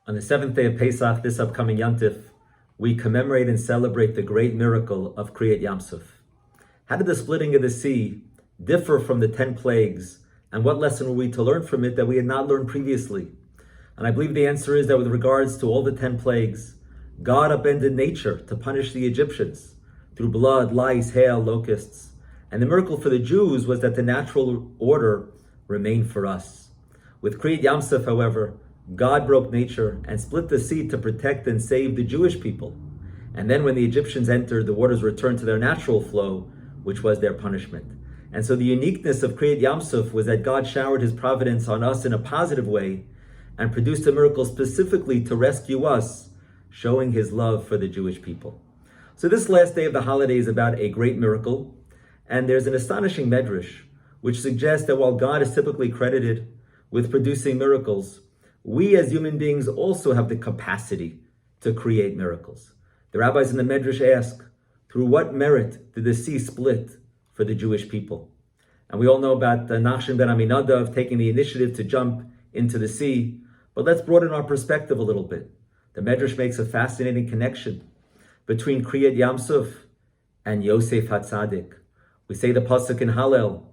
On the seventh day of Pesach, this upcoming Yantif, we commemorate and celebrate the great miracle of Kriyat Yamsuf. How did the splitting of the sea differ from the 10 plagues, and what lesson were we to learn from it that we had not learned previously? And I believe the answer is that with regards to all the 10 plagues, God upended nature to punish the Egyptians through blood, lice, hail, locusts. And the miracle for the Jews was that the natural order remained for us. With Kriyat Yamsuf, however, God broke nature and split the sea to protect and save the Jewish people. And then when the Egyptians entered, the waters returned to their natural flow, which was their punishment. And so the uniqueness of Kriyat Yamsuf was that God showered his providence on us in a positive way and produced a miracle specifically to rescue us, showing his love for the Jewish people. So this last day of the holiday is about a great miracle, and there's an astonishing medrash which suggests that while God is typically credited with producing miracles, we as human beings also have the capacity to create miracles. The rabbis in the medrash ask, through what merit did the sea split for the Jewish people? And we all know about Nachshon ben Aminadav taking the initiative to jump into the sea, but let's broaden our perspective a little bit. The medrash makes a fascinating connection between Kriyat Yamsuf and Yosef HaTzadik. We say the pasuk in Hallel,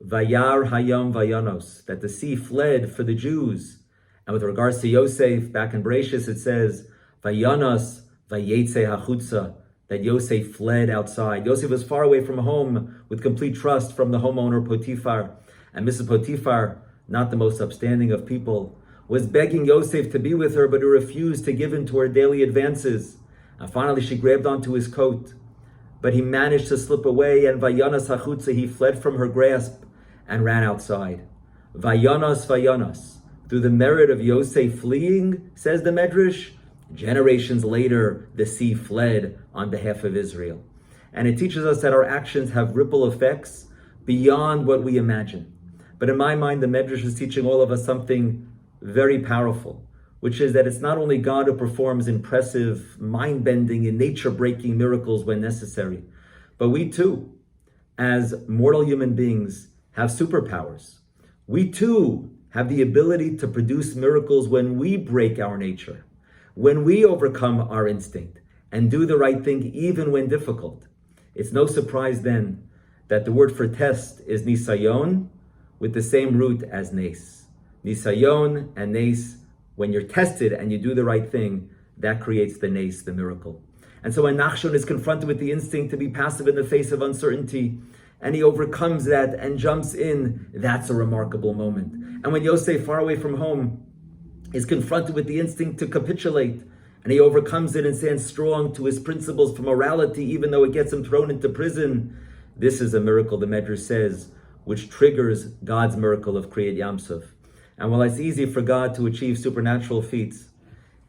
Vayar Hayom Vayanos, that the sea fled for the Jews. And with regards to Yosef, back in Bereshis, it says, Vayanos Vayetze Hachutza, that Yosef fled outside. Yosef was far away from home with complete trust from the homeowner Potiphar. And Mrs. Potiphar, not the most upstanding of people, was begging Yosef to be with her, but he refused to give in to her daily advances. And finally she grabbed onto his coat. But he managed to slip away, and Vayanos Hachutza, he fled from her grasp and ran outside. Vayanos, Vayanos. Through the merit of Yosef fleeing, says the Medrash, generations later, the sea fled on behalf of Israel. And it teaches us that our actions have ripple effects beyond what we imagine. But in my mind, the Medrash is teaching all of us something very powerful, which is that it's not only God who performs impressive, mind-bending and nature-breaking miracles when necessary, but we too, as mortal human beings, have superpowers. We too have the ability to produce miracles when we break our nature, when we overcome our instinct and do the right thing even when difficult. It's no surprise then that the word for test is nisayon, with the same root as nes. Nisayon and nes, when you're tested and you do the right thing, that creates the nes, the miracle. And so when Nachshon is confronted with the instinct to be passive in the face of uncertainty, and he overcomes that and jumps in, that's a remarkable moment. And when Yosef, far away from home, is confronted with the instinct to capitulate, and he overcomes it and stands strong to his principles for morality, even though it gets him thrown into prison, this is a miracle, the Medrash says, which triggers God's miracle of Kriyat Yamsuf. And while it's easy for God to achieve supernatural feats,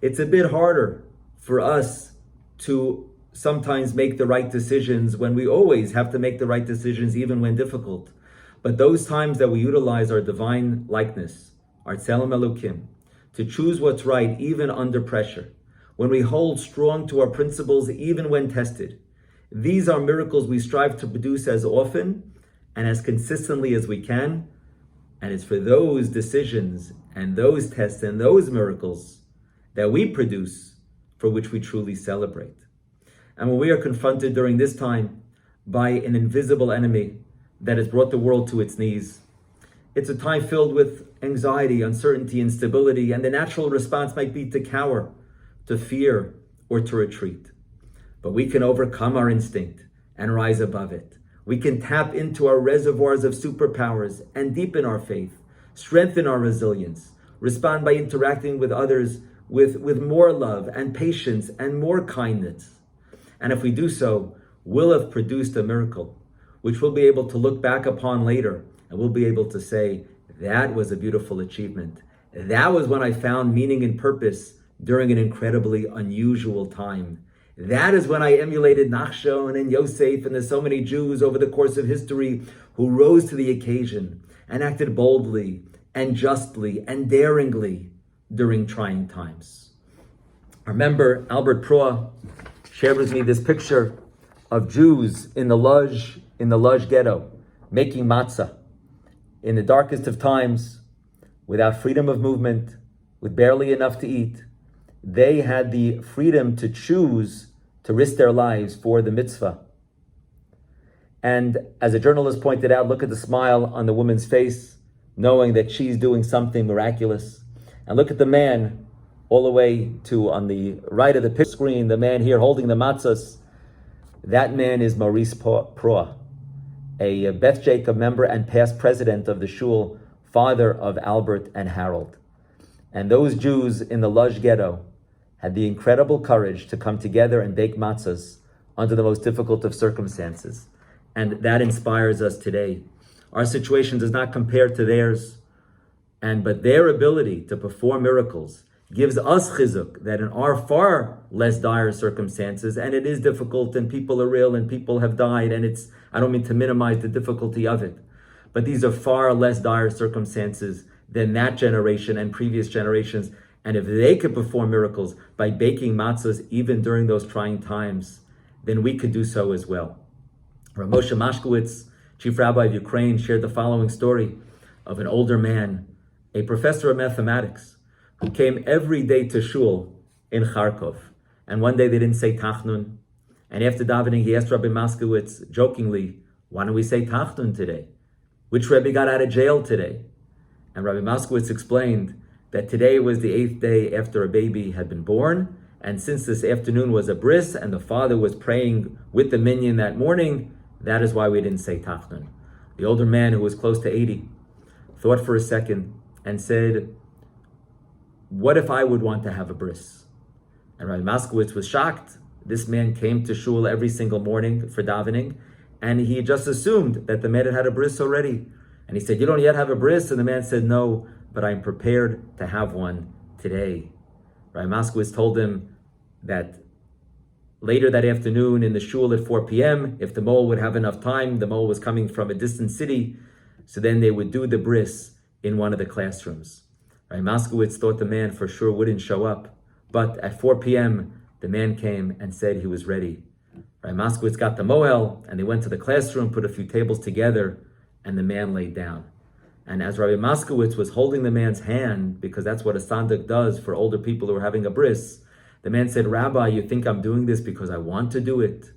it's a bit harder for us to sometimes make the right decisions when we always have to make the right decisions, even when difficult. But those times that we utilize our divine likeness, our Tselem Elokim, to choose what's right, even under pressure, when we hold strong to our principles, even when tested, these are miracles we strive to produce as often and as consistently as we can. And it's for those decisions and those tests and those miracles that we produce for which we truly celebrate. And when we are confronted during this time by an invisible enemy that has brought the world to its knees, it's a time filled with anxiety, uncertainty, instability, and the natural response might be to cower, to fear, or to retreat. But we can overcome our instinct and rise above it. We can tap into our reservoirs of superpowers and deepen our faith, strengthen our resilience, respond by interacting with others with more love and patience and more kindness. And if we do so, we'll have produced a miracle, which we'll be able to look back upon later, and we'll be able to say, that was a beautiful achievement. That was when I found meaning and purpose during an incredibly unusual time. That is when I emulated Nachshon and Yosef, and there's so many Jews over the course of history who rose to the occasion and acted boldly and justly and daringly during trying times. I remember Albert Proa shared with me this picture of Jews in the Lodz ghetto making matzah in the darkest of times, without freedom of movement, with barely enough to eat, they had the freedom to choose to risk their lives for the mitzvah. And as a journalist pointed out, look at the smile on the woman's face, knowing that she's doing something miraculous. And look at the man all the way to on the right of the picture screen, the man here holding the matzahs. That man is Maurice Proa, a Beth Jacob member and past president of the shul, father of Albert and Harold. And those Jews in the Lodz ghetto had the incredible courage to come together and bake matzahs under the most difficult of circumstances. And that inspires us today. Our situation does not compare to theirs, but their ability to perform miracles gives us chizuk that in our far less dire circumstances, and it is difficult and people are ill and people have died, and I don't mean to minimize the difficulty of it, but these are far less dire circumstances than that generation and previous generations. And if they could perform miracles by baking matzahs even during those trying times, then we could do so as well. Rav Moshe Mashkowitz, Chief Rabbi of Ukraine, shared the following story of an older man, a professor of mathematics, who came every day to shul in Kharkov. And one day they didn't say Tachnun. And after davening, he asked Rabbi Mashkowitz jokingly, why don't we say Tachnun today? Which Rebbe got out of jail today? And Rabbi Mashkowitz explained that today was the 8th day after a baby had been born. And since this afternoon was a bris and the father was praying with the minyan that morning, that is why we didn't say Tachnun. The older man, who was close to 80, thought for a second and said, what if I would want to have a bris? And Rabbi Mashkowitz was shocked. This man came to shul every single morning for davening, and he just assumed that the man had a bris already. And he said, you don't yet have a bris? And the man said, no, but I'm prepared to have one today. Rabbi Mashkowitz told him that later that afternoon in the shul at 4 p.m., if the mole would have enough time, the mole was coming from a distant city, so then they would do the bris in one of the classrooms. Rabbi Mashkowitz thought the man for sure wouldn't show up, but at 4 p.m., the man came and said he was ready. Rabbi Mashkowitz got the mohel, and they went to the classroom, put a few tables together, and the man laid down. And as Rabbi Mashkowitz was holding the man's hand, because that's what a sandik does for older people who are having a bris, the man said, Rabbi, you think I'm doing this because I want to do it?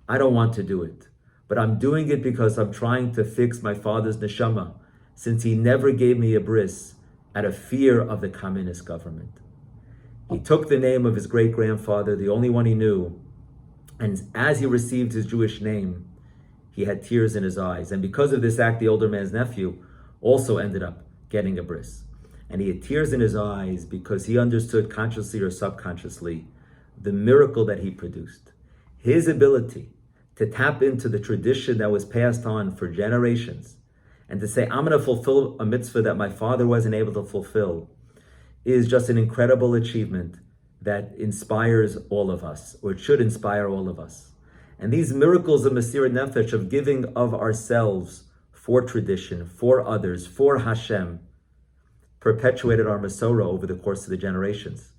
I don't want to do it, but I'm doing it because I'm trying to fix my father's neshama, since he never gave me a bris out of fear of the communist government. He took the name of his great-grandfather, the only one he knew, and as he received his Jewish name, he had tears in his eyes. And because of this act, the older man's nephew also ended up getting a bris. And he had tears in his eyes because he understood consciously or subconsciously the miracle that he produced. His ability to tap into the tradition that was passed on for generations and to say, I'm going to fulfill a mitzvah that my father wasn't able to fulfill, is just an incredible achievement that inspires all of us, or it should inspire all of us. And these miracles of Mesirat Nefesh, of giving of ourselves for tradition, for others, for Hashem, perpetuated our Masorah over the course of the generations.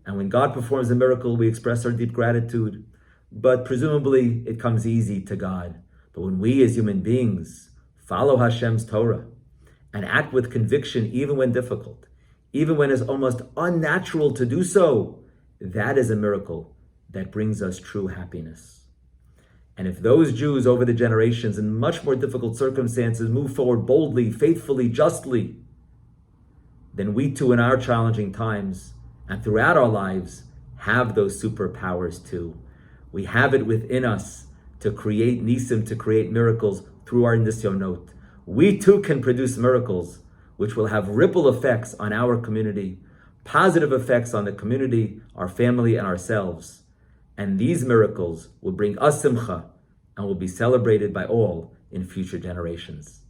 And when God performs a miracle, we express our deep gratitude, but presumably it comes easy to God. But when we as human beings follow Hashem's Torah and act with conviction, even when difficult, even when it's almost unnatural to do so, that is a miracle that brings us true happiness. And if those Jews over the generations in much more difficult circumstances move forward boldly, faithfully, justly, then we too in our challenging times and throughout our lives have those superpowers too. We have it within us to create nisim, to create miracles through our nisyonot. We too can produce miracles which will have ripple effects on our community, positive effects on the community, our family, and ourselves. And these miracles will bring us simcha and will be celebrated by all in future generations.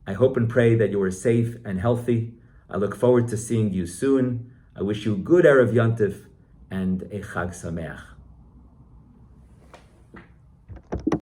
I hope and pray that you are safe and healthy. I look forward to seeing you soon. I wish you good Erev Yontif and a Chag Sameach.